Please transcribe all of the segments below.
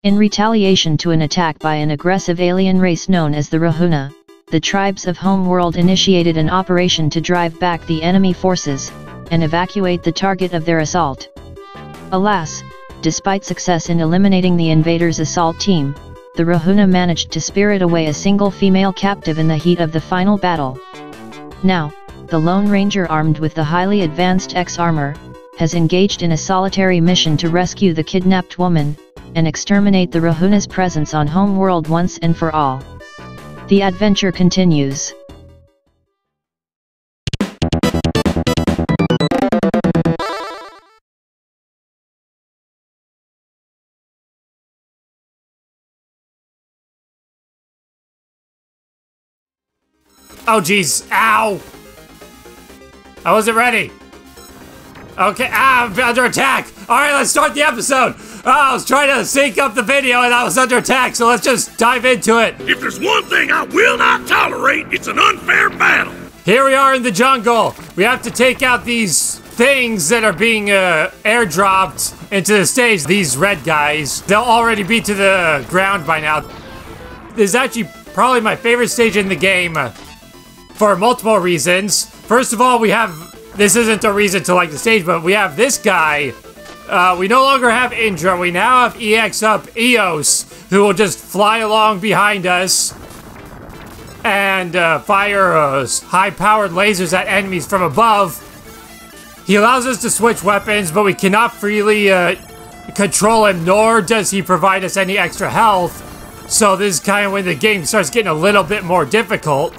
In retaliation to an attack by an aggressive alien race known as the Rahuna, the tribes of Homeworld initiated an operation to drive back the enemy forces, and evacuate the target of their assault. Alas, despite success in eliminating the invaders' assault team, the Rahuna managed to spirit away a single female captive in the heat of the final battle. Now, the Lone Ranger, armed with the highly advanced X-armor, has engaged in a solitary mission to rescue the kidnapped woman, and exterminate the Rahuna's presence on Homeworld once and for all. The adventure continues. Oh jeez, ow! I wasn't ready. Okay, I'm under attack. All right, let's start the episode. I was trying to sync up the video and I was under attack, so let's just dive into it. If there's one thing I will not tolerate, it's an unfair battle. Here we are in the jungle. We have to take out these things that are being airdropped into the stage. These red guys, they'll already be to the ground by now. This is actually probably my favorite stage in the game for multiple reasons. First of all, we have, this isn't a reason to like the stage, but we have this guy. We no longer have Indra, we now have EX up Eos, who will just fly along behind us and fire high-powered lasers at enemies from above. He allows us to switch weapons, but we cannot freely control him, nor does he provide us any extra health. So this is kind of when the game starts getting a little bit more difficult.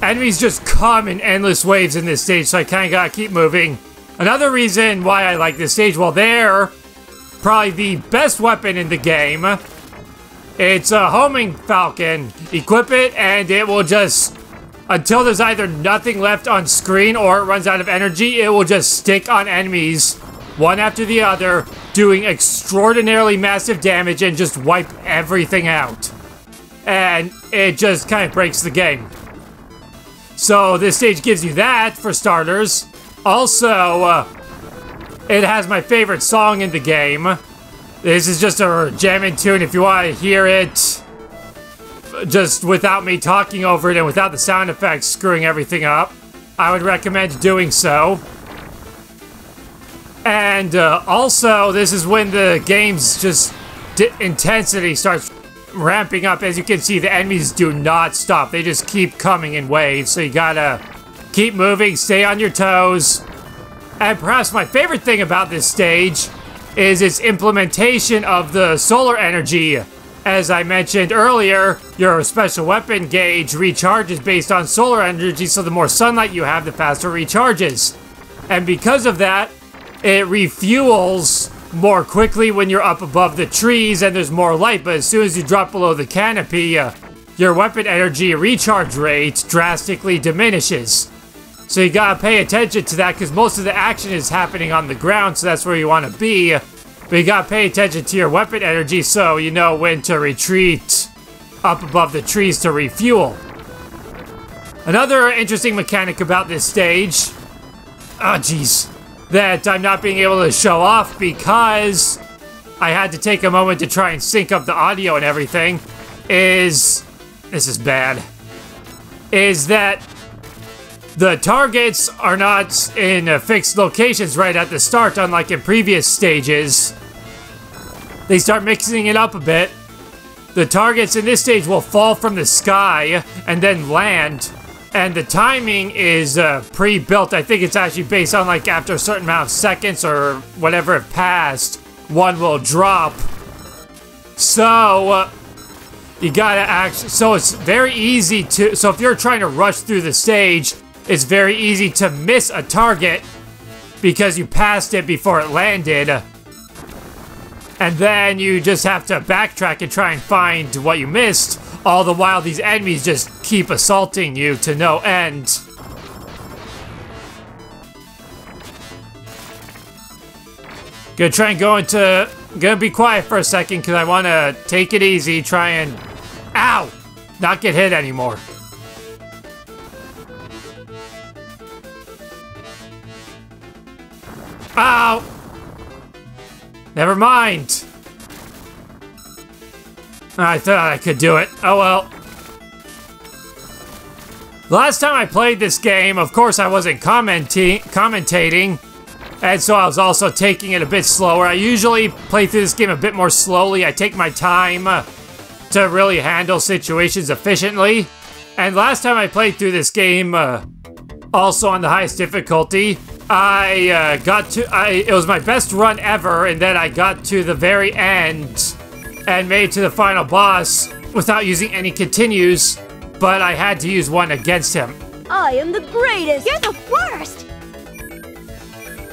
Enemies just come in endless waves in this stage, so I kind of gotta keep moving. Another reason why I like this stage, well, they're probably the best weapon in the game. It's a homing falcon. Equip it, and it will just, until there's either nothing left on screen or it runs out of energy, it will just stick on enemies, one after the other, doing extraordinarily massive damage and just wipe everything out. And it just kind of breaks the game. So this stage gives you that, for starters. Also, it has my favorite song in the game. This is just a jamming tune if you want to hear it just without me talking over it and without the sound effects screwing everything up. I would recommend doing so. And also, this is when the game's just intensity starts ramping up. As you can see, the enemies do not stop. They just keep coming in waves, so you gotta keep moving, stay on your toes. And perhaps my favorite thing about this stage is its implementation of the solar energy. As I mentioned earlier, your special weapon gauge recharges based on solar energy, so the more sunlight you have, the faster it recharges. And because of that, it refuels more quickly when you're up above the trees and there's more light, but as soon as you drop below the canopy, your weapon energy recharge rate drastically diminishes. So you gotta pay attention to that, because most of the action is happening on the ground, so that's where you want to be. But you gotta pay attention to your weapon energy so you know when to retreat up above the trees to refuel. Another interesting mechanic about this stage, that I'm not being able to show off because I had to take a moment to try and sync up the audio and everything, is, this is bad, is that the targets are not in fixed locations right at the start, unlike in previous stages. They start mixing it up a bit. The targets in this stage will fall from the sky and then land, and the timing is pre-built. I think it's actually based on, like, after a certain amount of seconds or whatever it passed, one will drop. So you gotta actually, so it's very easy to, so if you're trying to rush through the stage, it's very easy to miss a target because you passed it before it landed. And then you just have to backtrack and try and find what you missed, all the while these enemies just keep assaulting you to no end. Gonna try and gonna be quiet for a second because I want to take it easy, try and, ow, not get hit anymore. Ow! Never mind. I thought I could do it. Oh well. Last time I played this game, of course I wasn't commentating, and so I was also taking it a bit slower. I usually play through this game a bit more slowly. I take my time to really handle situations efficiently. And last time I played through this game, also on the highest difficulty, it was my best run ever, and then I got to the very end and made it to the final boss without using any continues, but I had to use one against him. I am the greatest! You're the worst!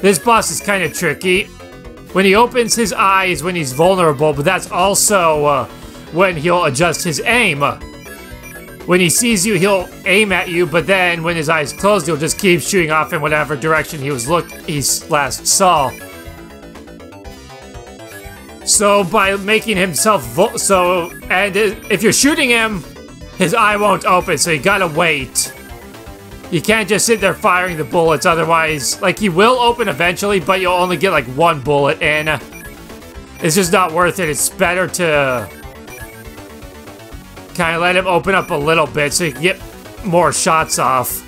This boss is kind of tricky. When he opens his eyes when he's vulnerable, but that's also when he'll adjust his aim. When he sees you, he'll aim at you, but then when his eyes close, he'll just keep shooting off in whatever direction he last saw. So by making himself if you're shooting him, his eye won't open, so you gotta wait. You can't just sit there firing the bullets, otherwise, like, he will open eventually, but you'll only get like one bullet in. It's just not worth it. It's better to kind of let him open up a little bit so you can get more shots off.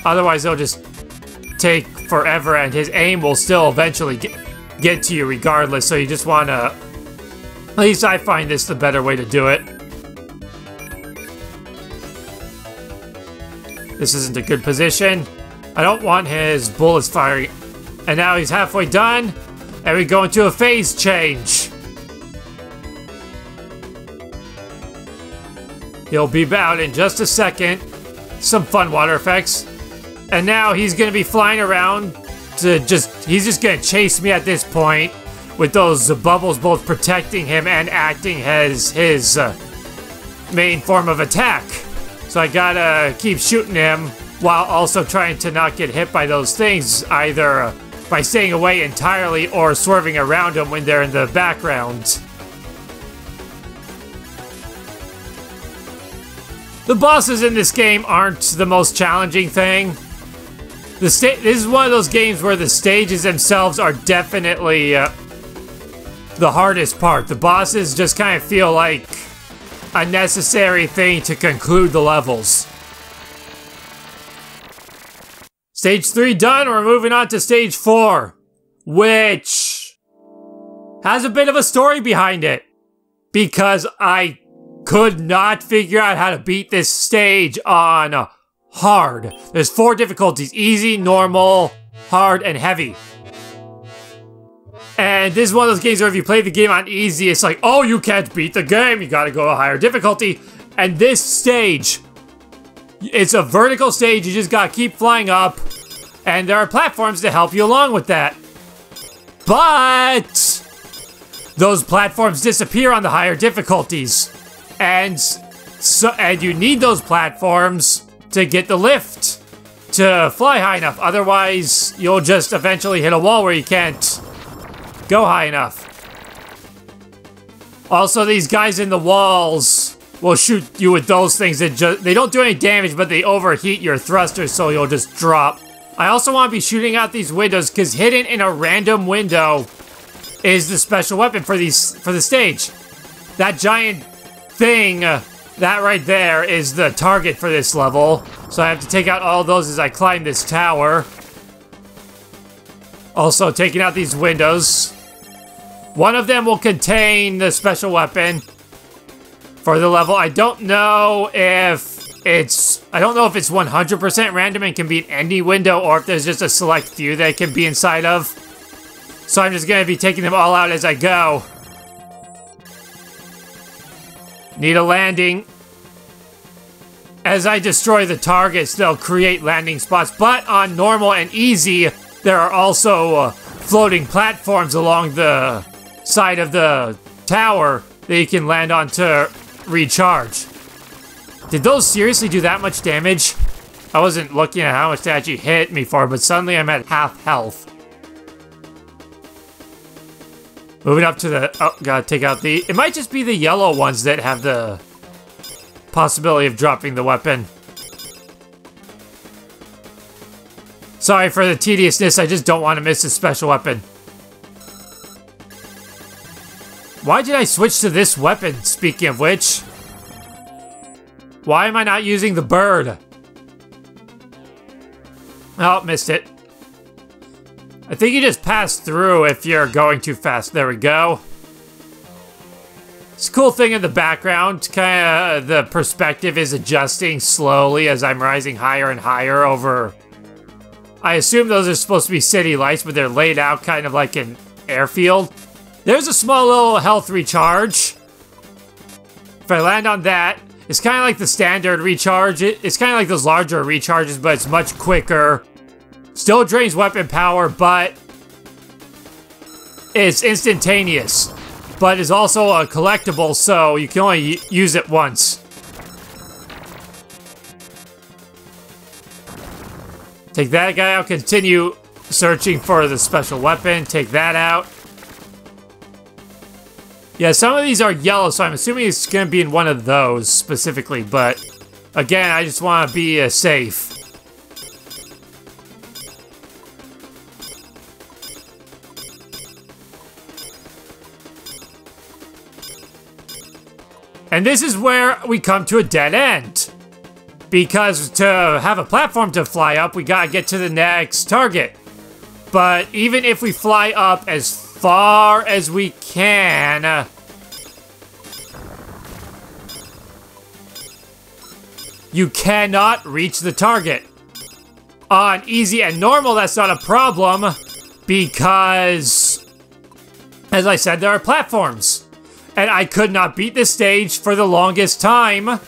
Otherwise, it'll just take forever, and his aim will still eventually get to you regardless, so you just want to... At least I find this the better way to do it. This isn't a good position. I don't want his bullets firing. And now he's halfway done, and we go into a phase change. He'll be out in just a second. Some fun water effects. And now he's gonna be flying around to he's just gonna chase me at this point, with those bubbles both protecting him and acting as his main form of attack. So I gotta keep shooting him while also trying to not get hit by those things, either by staying away entirely or swerving around them when they're in the background. The bosses in this game aren't the most challenging thing. This is one of those games where the stages themselves are definitely the hardest part. The bosses just kind of feel like a necessary thing to conclude the levels. Stage 3 done, we're moving on to stage 4, which has a bit of a story behind it, because I could not figure out how to beat this stage on hard. There's 4 difficulties: easy, normal, hard, and heavy. And this is one of those games where if you play the game on easy, it's like, oh, you can't beat the game, you gotta go to a higher difficulty. And this stage, it's a vertical stage, you just gotta keep flying up, and there are platforms to help you along with that. But those platforms disappear on the higher difficulties. And you need those platforms to get the lift to fly high enough. Otherwise, you'll just eventually hit a wall where you can't go high enough. Also, these guys in the walls will shoot you with those things that they don't do any damage, but they overheat your thrusters, so you'll just drop. I also want to be shooting out these windows, because hidden in a random window is the special weapon for the stage. That giant thing, that right there is the target for this level. So I have to take out all those as I climb this tower. Also taking out these windows. One of them will contain the special weapon for the level. I don't know if it's 100% random and can be in any window, or if there's just a select few that it can be inside of. So I'm just gonna be taking them all out as I go. Need a landing. As I destroy the targets, they'll create landing spots, but on normal and easy, there are also floating platforms along the side of the tower that you can land on to recharge. Did those seriously do that much damage? I wasn't looking at how much they actually hit me for, but suddenly I'm at half health. Moving up to the... Oh, gotta take out the... It might just be the yellow ones that have the possibility of dropping the weapon. Sorry for the tediousness, I just don't want to miss this special weapon. Why did I switch to this weapon, speaking of which? Why am I not using the bird? Oh, missed it. I think you just pass through if you're going too fast. There we go. It's a cool thing in the background. Kind of the perspective is adjusting slowly as I'm rising higher and higher over... I assume those are supposed to be city lights, but they're laid out kind of like an airfield. There's a small little health recharge. If I land on that, it's kind of like the standard recharge. It's kind of like those larger recharges, but it's much quicker. Still drains weapon power, but it's instantaneous. But it's also a collectible, so you can only use it once. Take that guy out, continue searching for the special weapon. Take that out. Yeah, some of these are yellow, so I'm assuming it's going to be in one of those specifically, but again, I just want to be safe. And this is where we come to a dead end. Because to have a platform to fly up, we gotta get to the next target. But even if we fly up as far as we can... you cannot reach the target. On easy and normal, that's not a problem. Because... as I said, there are platforms. And I could not beat this stage for the longest time.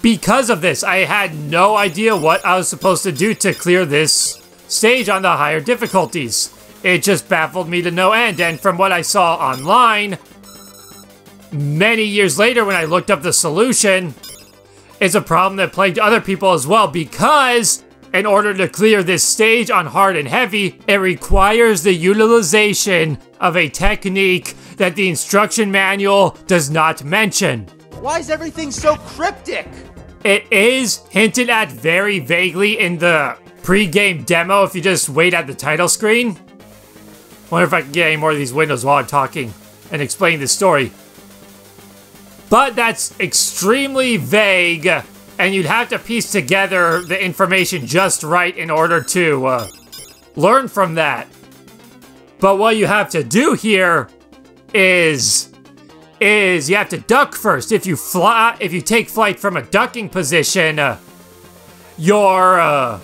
Because of this, I had no idea what I was supposed to do to clear this stage on the higher difficulties. It just baffled me to no end, and from what I saw online, many years later when I looked up the solution, it's a problem that plagued other people as well, because in order to clear this stage on hard and heavy, it requires the utilization of a technique that the instruction manual does not mention. Why is everything so cryptic? It is hinted at very vaguely in the pre-game demo if you just wait at the title screen. Wonder if I can get any more of these windows while I'm talking and explaining the story. But that's extremely vague, and you'd have to piece together the information just right in order to learn from that. But what you have to do here is you have to duck first. If you take flight from a ducking position, your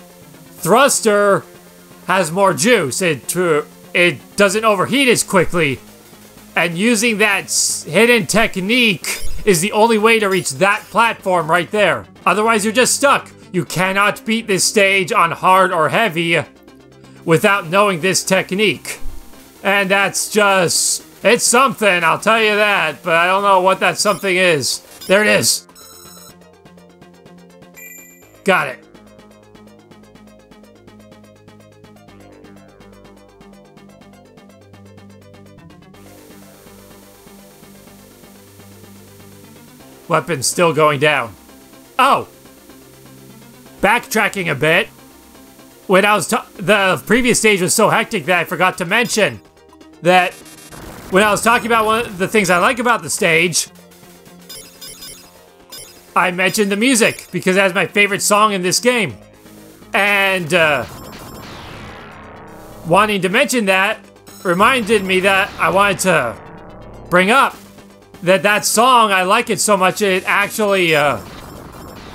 thruster has more juice. It doesn't overheat as quickly, and using that hidden technique is the only way to reach that platform right there. Otherwise, you're just stuck. You cannot beat this stage on hard or heavy without knowing this technique. And that's just... it's something, I'll tell you that, but I don't know what that something is. There it is. Got it. Weapon's still going down. Oh! Backtracking a bit. When I was the previous stage was so hectic that I forgot to mention that when I was talking about one of the things I like about the stage, I mentioned the music because that's my favorite song in this game. And wanting to mention that reminded me that I wanted to bring up that song, I like it so much, it actually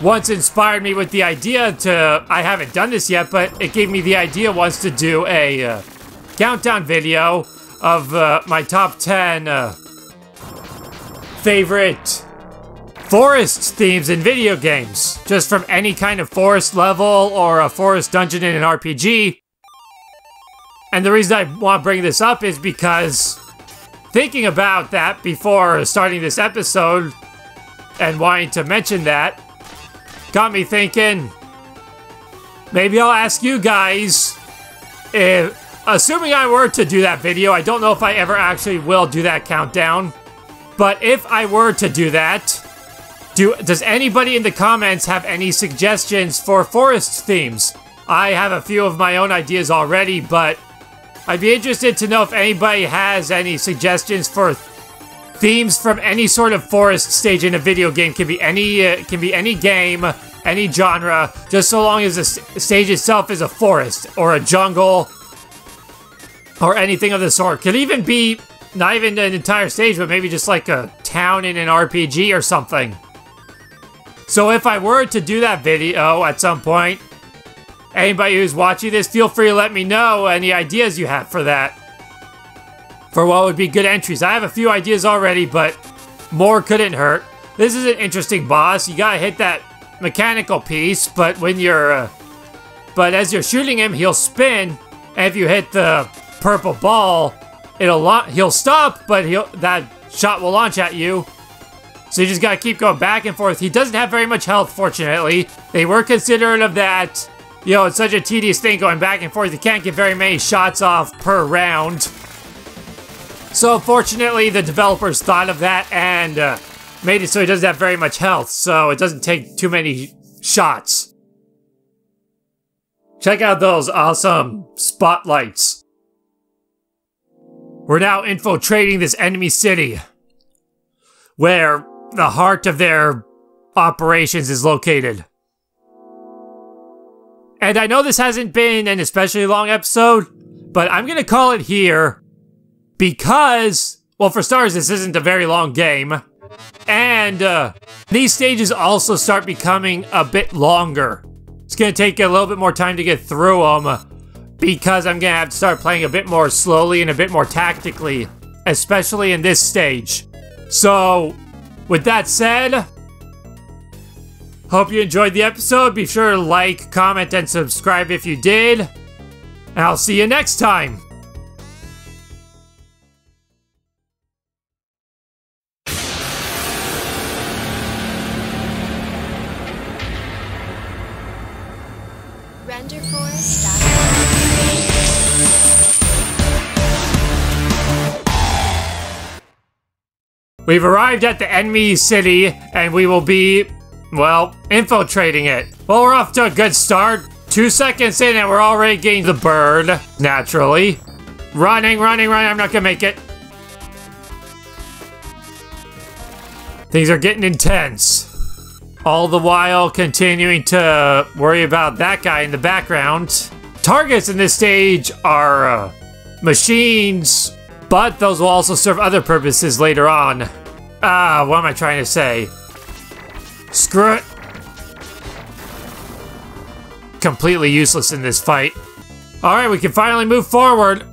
once inspired me with the idea to, I haven't done this yet, but it gave me the idea once to do a countdown video of my top 10 favorite forest themes in video games. Just from any kind of forest level or a forest dungeon in an RPG. And the reason I want to bring this up is because thinking about that before starting this episode and wanting to mention that got me thinking, maybe I'll ask you guys if, assuming I were to do that video, I don't know if I ever actually will do that countdown, but if I were to do that, does anybody in the comments have any suggestions for forest themes? I have a few of my own ideas already, but I'd be interested to know if anybody has any suggestions for themes from any sort of forest stage in a video game. Can be any game, any genre, just so long as the stage itself is a forest or a jungle or anything of the sort. Could even be not even an entire stage, but maybe just like a town in an RPG or something. So if I were to do that video at some point, anybody who's watching this, feel free to let me know any ideas you have for that. For what would be good entries. I have a few ideas already, but more couldn't hurt. This is an interesting boss. You gotta hit that mechanical piece, but when you're... but as you're shooting him, he'll spin, and if you hit the purple ball, he'll stop, but that shot will launch at you. So you just gotta keep going back and forth. He doesn't have very much health, fortunately. They were considerate of that. You know, it's such a tedious thing going back and forth. You can't get very many shots off per round. So fortunately, the developers thought of that and made it so he doesn't have very much health, so it doesn't take too many shots. Check out those awesome spotlights. We're now infiltrating this enemy city, where the heart of their operations is located. And I know this hasn't been an especially long episode, but I'm gonna call it here because, well, for starters, this isn't a very long game. And these stages also start becoming a bit longer. It's gonna take a little bit more time to get through them because I'm gonna have to start playing a bit more slowly and a bit more tactically, especially in this stage. So, with that said, hope you enjoyed the episode. Be sure to like, comment, and subscribe if you did. And I'll see you next time. We've arrived at the enemy city, and we will be, well, infiltrating it. Well, we're off to a good start. 2 seconds in, and we're already getting the bird, naturally. Running, I'm not gonna make it. Things are getting intense. All the while continuing to worry about that guy in the background. Targets in this stage are machines, but those will also serve other purposes later on. What am I trying to say? Screw it. Completely useless in this fight. Alright, we can finally move forward.